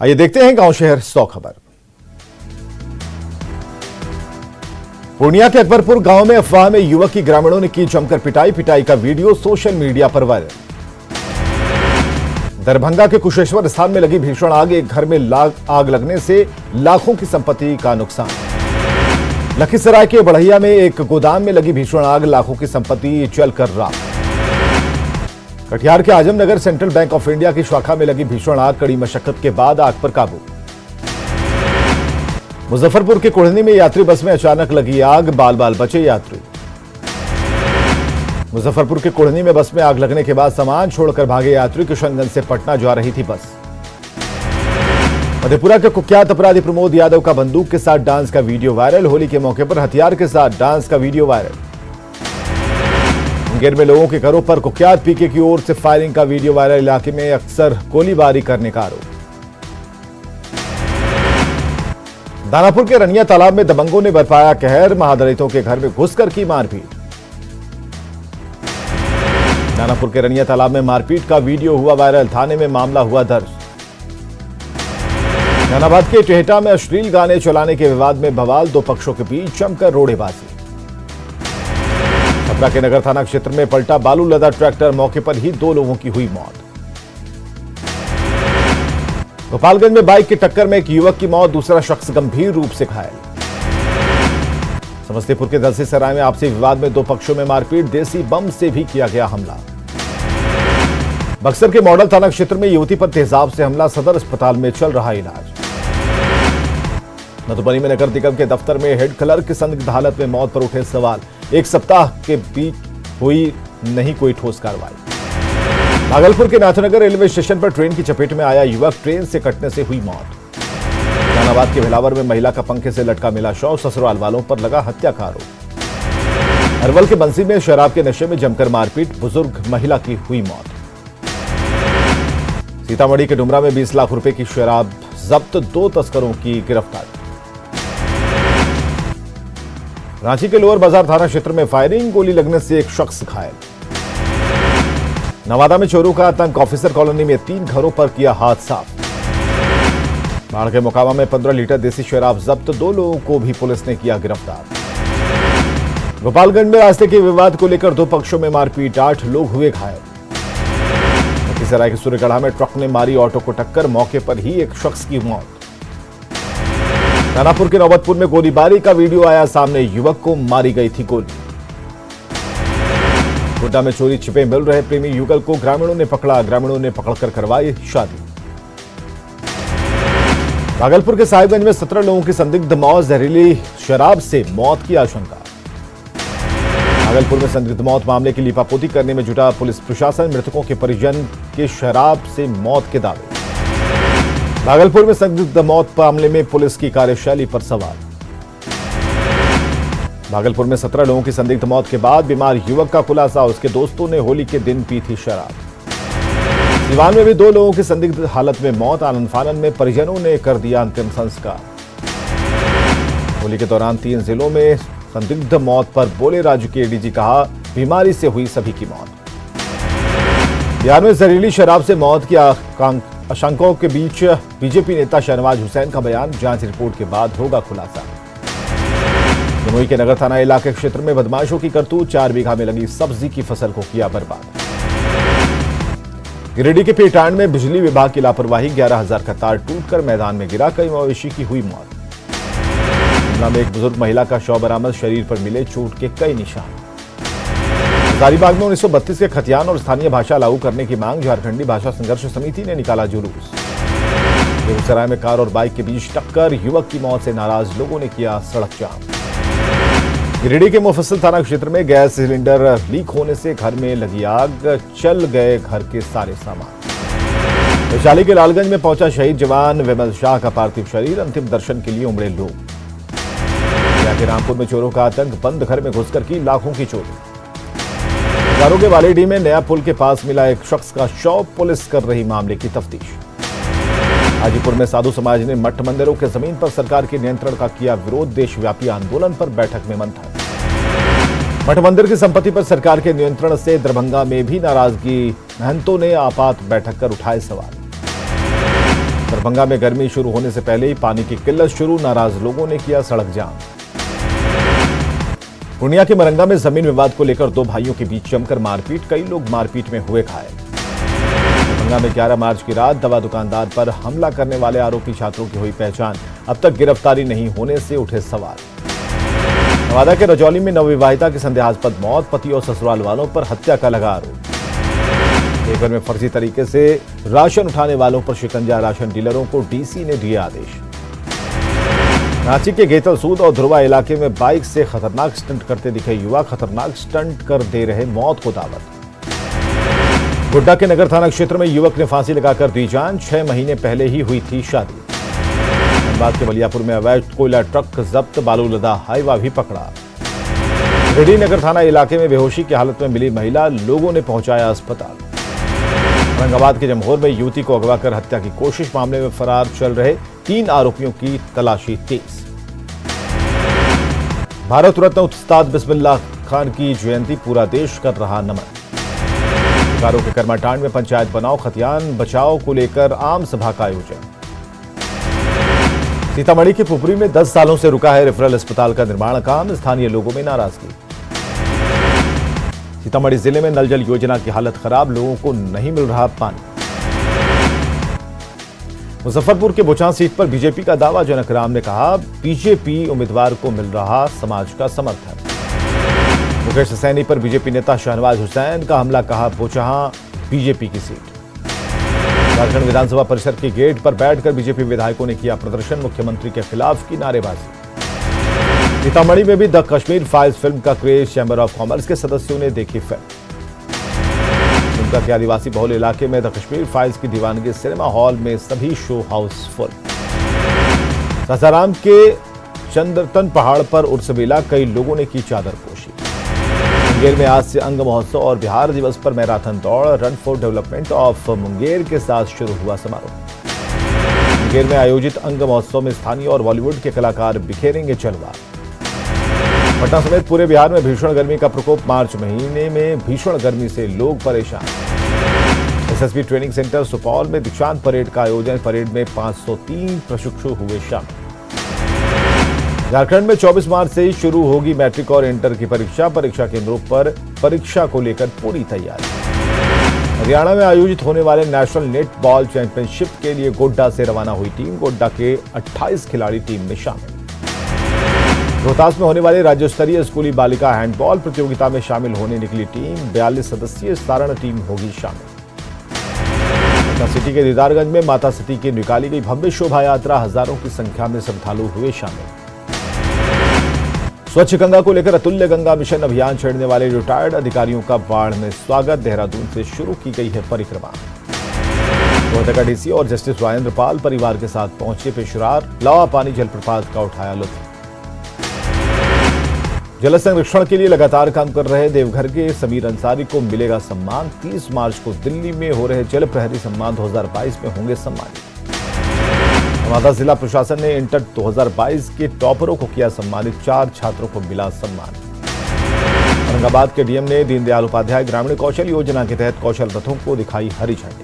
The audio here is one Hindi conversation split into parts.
आइए देखते हैं गांव शहर 100 खबर। पूर्णिया के अकबरपुर गांव में अफवाह में युवक की ग्रामीणों ने की जमकर पिटाई का वीडियो सोशल मीडिया पर वायरल। दरभंगा के कुशेश्वर स्थान में लगी भीषण आग, एक घर में आग लगने से लाखों की संपत्ति का नुकसान। लखीसराय के बढ़ैया में एक गोदाम में लगी भीषण आग, लाखों की संपत्ति जलकर राख। कटिहार के Azamnagar central bank of India की शाखा में लगी भीषण आग, कड़ी मशक्कत के बाद आग पर काबू। मुजफ्फरपुर के कुढ़नी में यात्री बस में अचानक लगी आग, बाल बाल बचे यात्री। मुजफ्फरपुर के कुढ़नी में बस में आग लगने के बाद सामान छोड़कर भागे यात्री, किशनगंज से पटना जा रही थी बस। मधेपुरा के कुख्यात अपराधी प्रमोद यादव का बंदूक के साथ डांस का वीडियो वायरल, होली के मौके पर हथियार के साथ डांस का वीडियो वायरल। मुंगेर में लोगों के घरों पर कुख्यात पीके की ओर से फायरिंग का वीडियो वायरल, इलाके में अक्सर गोलीबारी करने का आरोप। दानापुर के रनिया तालाब में दबंगों ने बरपाया कहर, महादलितों के घर में घुसकर की मारपीट। दानापुर के रनिया तालाब में मारपीट का वीडियो हुआ वायरल, थाने में मामला हुआ दर्ज। जहानाबाद के टेहटा में अश्लील गाने चलाने के विवाद में बवाल, दो पक्षों के बीच जमकर रोड़ेबाजी। छपरा के नगर थाना क्षेत्र में पलटा बालू लदा ट्रैक्टर, मौके पर ही 2 लोगों की हुई मौत। गोपालगंज में बाइक की टक्कर में एक युवक की मौत, दूसरा शख्स गंभीर रूप से घायल। समस्तीपुर के दलसीसराय में आपसी विवाद में 2 पक्षों में मारपीट, देसी बम से भी किया गया हमला। बक्सर के मॉडल थाना क्षेत्र में युवती पर तेजाब से हमला, सदर अस्पताल में चल रहा इलाज। मधुबनी में नगर निगम के दफ्तर में हेड क्लर्क की संदिग्ध हालत में मौत पर उठे सवाल, 1 सप्ताह के बीच हुई नहीं कोई ठोस कार्रवाई। भागलपुर के नाथनगर रेलवे स्टेशन पर ट्रेन की चपेट में आया युवक, ट्रेन से कटने से हुई मौत। जहानाबाद के भिलावर में महिला का पंखे से लटका मिला शव, ससुराल वालों पर लगा हत्या का आरोप। अरवल के बंसी में शराब के नशे में जमकर मारपीट, बुजुर्ग महिला की हुई मौत। सीतामढ़ी के डुमरा में 20 लाख रुपए की शराब जब्त, 2 तस्करों की गिरफ्तारी। रांची के लोअर बाजार थाना क्षेत्र में फायरिंग, गोली लगने से एक शख्स घायल। नवादा में चोरों का आतंक, ऑफिसर कॉलोनी में 3 घरों पर किया हाथ साफ। बाढ़ के मोकामा में 15 लीटर देसी शराब जब्त, 2 लोगों को भी पुलिस ने किया गिरफ्तार। गोपालगंज में रास्ते के विवाद को लेकर 2 पक्षों में मारपीट, 8 लोग हुए घायल। लखीसराय के सूर्यगढ़ा में ट्रक ने मारी ऑटो को टक्कर, मौके पर ही एक शख्स की मौत। दानापुर के नौबतपुर में गोलीबारी का वीडियो आया सामने, युवक को मारी गई थी गोली। गोड्डा में चोरी छिपे मिल रहे प्रेमी युगल को ग्रामीणों ने पकड़ा, ग्रामीणों ने पकड़कर करवाई शादी। भागलपुर के साहिबगंज में 17 लोगों की संदिग्ध मौत, जहरीली शराब से मौत की आशंका। भागलपुर में संदिग्ध मौत मामले की लीपापोती करने में जुटा पुलिस प्रशासन, मृतकों के परिजन के शराब से मौत के दावे। भागलपुर में संदिग्ध मौत मामले में पुलिस की कार्यशैली पर सवाल। भागलपुर में 17 लोगों की संदिग्ध मौत के बाद बीमार युवक का खुलासा, उसके दोस्तों ने होली के दिन पी थी शराब। सिवान में भी 2 लोगों की संदिग्ध हालत में मौत, आनंद फानन में परिजनों ने कर दिया अंतिम संस्कार। होली के दौरान 3 जिलों में संदिग्ध मौत पर बोले राज्य के एडीजी, कहा बीमारी से हुई सभी की मौत। बिहार में जहरीली शराब से मौत की आशंकाओं के बीच बीजेपी नेता शहनवाज हुसैन का बयान, जांच रिपोर्ट के बाद होगा खुलासा। जमुई के नगर थाना इलाके क्षेत्र में बदमाशों की करतूत, 4 बीघा में लगी सब्जी की फसल को किया बर्बाद। गिरिडीह के पेटांड में बिजली विभाग की लापरवाही, 11,000 का तार टूटकर मैदान में गिरा, कई मवेशी की हुई मौत। शिमला में एक बुजुर्ग महिला का शव बरामद, शरीर पर मिले चोट के कई निशान। हजारीबाग में 1932 के खतियान और स्थानीय भाषा लागू करने की मांग, झारखंडी भाषा संघर्ष समिति ने निकाला जुलूस। बेगूसराय में कार और बाइक के बीच टक्कर, युवक की मौत से नाराज लोगों ने किया सड़क जाम। गिरिडीह के मुफस्सिल थाना क्षेत्र में गैस सिलेंडर लीक होने से घर में लगी आग, चल गए घर के सारे सामान। वैशाली के लालगंज में पहुंचा शहीद जवान विमल शाह का पार्थिव शरीर, अंतिम दर्शन के लिए उमड़े लोग। के रामपुर में चोरों का आतंक, बंद घर में घुसकर की लाखों की चोरी। हजारों के बालेडीह में नया पुल के पास मिला एक शख्स का शव, पुलिस कर रही मामले की तफ्तीश। हाजीपुर में साधु समाज ने मठ मंदिरों के जमीन पर सरकार के नियंत्रण का किया विरोध, देशव्यापी आंदोलन पर बैठक में मंथन। मठ मंदिर की संपत्ति पर सरकार के नियंत्रण से दरभंगा में भी नाराजगी, महंतों ने आपात बैठक कर उठाए सवाल। दरभंगा में गर्मी शुरू होने से पहले ही पानी की किल्लत शुरू, नाराज लोगों ने किया सड़क जाम। पूर्णिया के मरंगा में जमीन विवाद को लेकर दो भाइयों के बीच जमकर मारपीट, कई लोग मारपीट में हुए घायल। दरभंगा में 11 मार्च की रात दवा दुकानदार पर हमला करने वाले आरोपी छात्रों की हुई पहचान, अब तक गिरफ्तारी नहीं होने से उठे सवाल। नवादा के रजौली में नवविवाहिता की संदेहास्पद मौत, पति और ससुराल वालों पर हत्या का लगा आरोप। देवघर में फर्जी तरीके से राशन उठाने वालों पर शिकंजा, राशन डीलरों को डीसी ने दिए आदेश। रांची के गेतल सूद और ध्रुवा इलाके में बाइक से खतरनाक स्टंट करते दिखे युवा, खतरनाक स्टंट कर दे रहे मौत को दावत। गोड्डा के नगर थाना क्षेत्र में युवक ने फांसी लगाकर दी जान, 6 महीने पहले ही हुई थी शादी। धनबाद के बलियापुर में अवैध कोयला ट्रक जब्त, बालू लदा हाईवा भी पकड़ा। रेडी नगर थाना इलाके में बेहोशी की हालत में मिली महिला, लोगों ने पहुंचाया अस्पताल। औरंगाबाद के जमहोर में युवती को अगवा कर हत्या की कोशिश, मामले में फरार चल रहे 3 आरोपियों की तलाशी तेज। भारत रत्न उस्ताद बिस्मिल्लाह खान की जयंती, पूरा देश कर रहा नमन। अधिकारों के कर्मठान में पंचायत बनाओ खतियान बचाओ को लेकर आम सभा का आयोजन। सीतामढ़ी के पुपरी में 10 सालों से रुका है रेफरल अस्पताल का निर्माण काम, स्थानीय लोगों में नाराजगी। सीतामढ़ी जिले में नल जल योजना की हालत खराब, लोगों को नहीं मिल रहा पानी। मुजफ्फरपुर के बुचान सीट पर बीजेपी का दावा, जनक राम ने कहा बीजेपी उम्मीदवार को मिल रहा समाज का समर्थन। मुकेश सैनी पर बीजेपी नेता शहनवाज हुसैन का हमला, कहा बुचान बीजेपी की सीट। झारखंड विधानसभा परिसर के गेट पर बैठकर बीजेपी विधायकों ने किया प्रदर्शन, मुख्यमंत्री के खिलाफ की नारेबाजी। सीतामढ़ी में भी द कश्मीर फाइल्स फिल्म का क्रेज, चैंबर ऑफ कॉमर्स के सदस्यों ने देखी फिल्म। दुमका के आदिवासी बहुल इलाके में द कश्मीर फाइल्स की दीवानगी, सिनेमा हॉल में सभी शो हाउसफुल। सासाराम के चंद्रतन पहाड़ पर उर्सबेला, कई लोगों ने की चादरपोशी। मुंगेर में आज से अंग महोत्सव और बिहार दिवस पर मैराथन दौड़, run for development of Munger के साथ शुरू हुआ समारोह। मुंगेर में आयोजित अंग महोत्सव में स्थानीय और बॉलीवुड के कलाकार बिखेरेंगे जलवा। पटना समेत पूरे बिहार में भीषण गर्मी का प्रकोप, मार्च महीने में भीषण गर्मी से लोग परेशान। एसएसबी ट्रेनिंग सेंटर सुपौल में दीक्षांत परेड का आयोजन, परेड में 503 प्रशिक्षु हुए शामिल। झारखंड में 24 मार्च से ही शुरू होगी मैट्रिक और इंटर की परीक्षा, परीक्षा केंद्रों पर परीक्षा को लेकर पूरी तैयारी। हरियाणा में आयोजित होने वाले नेशनल नेट बॉल चैंपियनशिप के लिए गोड्डा से रवाना हुई टीम, गोड्डा के 28 खिलाड़ी टीम में शामिल। रोहतास में होने वाली राज्य स्तरीय स्कूली बालिका हैंडबॉल प्रतियोगिता में शामिल होने निकली टीम, 42 सदस्यीय सारण टीम होगी शामिल। पटना सिटी के दीदारगंज में माता सती की निकाली गई भव्य शोभा यात्रा, हजारों की संख्या में श्रद्धालु हुए शामिल। स्वच्छ गंगा को लेकर अतुल्य गंगा मिशन अभियान छेड़ने वाले रिटायर्ड अधिकारियों का बाढ़ में स्वागत, देहरादून से शुरू की गई है परिक्रमा। रोहतक डीसी और जस्टिस राजेंद्र पाल परिवार के साथ पहुंचे पेशरार, लावा पानी जलप्रपात का उठाया लुत्फ। जल संरक्षण के लिए लगातार काम कर रहे देवघर के समीर अंसारी को मिलेगा सम्मान, 30 मार्च को दिल्ली में हो रहे जल प्रहरी सम्मान 2022 में होंगे सम्मानित। नवादा जिला प्रशासन ने इंटर 2022 के टॉपरों को किया सम्मानित, 4 छात्रों को मिला सम्मान। औरंगाबाद के डीएम ने दीनदयाल उपाध्याय ग्रामीण कौशल योजना के तहत कौशल रथों को दिखाई हरी झंडी।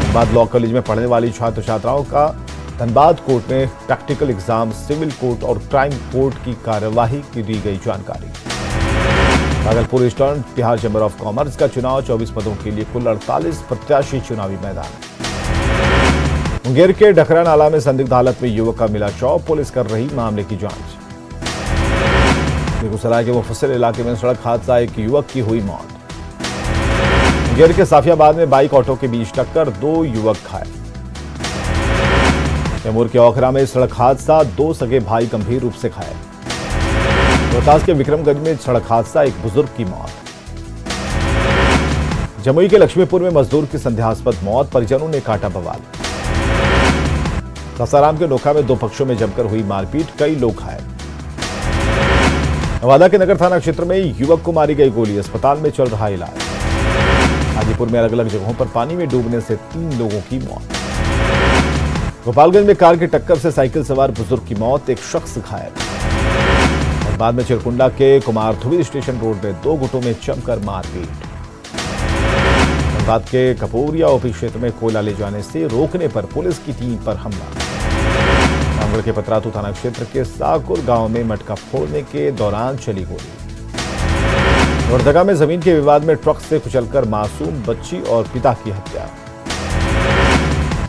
धनबाद लॉ कॉलेज में पढ़ने वाली छात्र छात्राओं का धनबाद कोर्ट में प्रैक्टिकल एग्जाम, सिविल कोर्ट और क्राइम कोर्ट की कार्यवाही की दी गई जानकारी। Bhagalpur eastern Bihar chamber of commerce का चुनाव, 24 पदों के लिए कुल 48 प्रत्याशी चुनावी मैदान। मुंगेर के डखरा नाला में संदिग्ध हालत में युवक का मिला शव, पुलिस कर रही मामले की जांच। बेगूसराय के मुफस्सिल इलाके में सड़क हादसा, एक युवक की हुई मौत। मुंगेर के साफियाबाद में बाइक ऑटो के बीच टक्कर, 2 युवक घायल। कैमूर के ओखरा में सड़क हादसा, 2 सगे भाई गंभीर रूप से घायल। रोहतास के विक्रमगंज में सड़क हादसा, एक बुजुर्ग की मौत। जमुई के लक्ष्मीपुर में मजदूर की संदेहास्पद मौत, परिजनों ने काटा बवाल। सासाराम के नोखा में 2 पक्षों में जमकर हुई मारपीट, कई लोग घायल। नवादा के नगर थाना क्षेत्र में युवक को मारी गई गोली, अस्पताल में चल रहा इलाज। हाजीपुर में अलग अलग जगहों पर पानी में डूबने से 3 लोगों की मौत। गोपालगंज में कार की टक्कर से साइकिल सवार बुजुर्ग की मौत, एक शख्स घायल। और बाद में चिरकुंडा के कुमारधुवी स्टेशन रोड में 2 गुटों में जमकर मारपीट। धनबाद के कपूरिया ओपी क्षेत्र में कोयला ले जाने से रोकने पर पुलिस की टीम पर हमला। रामगढ़ के पतरातू थाना क्षेत्र के साकुर गांव में मटका फोड़ने के दौरान चली गोली। लोहरदगा में जमीन के विवाद में ट्रक से कुचलकर मासूम बच्ची और पिता की हत्या।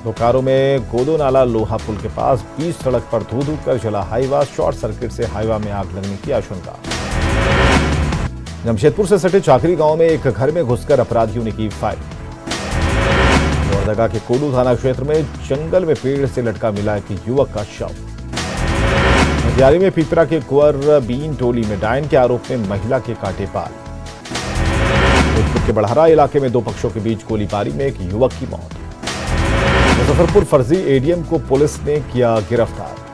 बोकारो में गोदो नाला लोहा पुल के पास बीच सड़क पर धू धू कर जला हाईवा, शॉर्ट सर्किट से हाईवा में आग लगने की आशंका। जमशेदपुर से सटे चाकरी गांव में एक घर में घुसकर अपराधियों ने की फायरिंग। लोहरदगा के कोडू थाना क्षेत्र में जंगल में पेड़ से लटका मिला एक युवक का शव। मटियारी में पिपरा के कुंवर बीन टोली में डायन के आरोप में महिला के काटे बाल। भोजपुर के बढ़हरा इलाके में दो पक्षों के बीच गोलीबारी में एक युवक की मौत। मुजफ्फरपुर फर्जी एडीएम को पुलिस ने किया गिरफ्तार।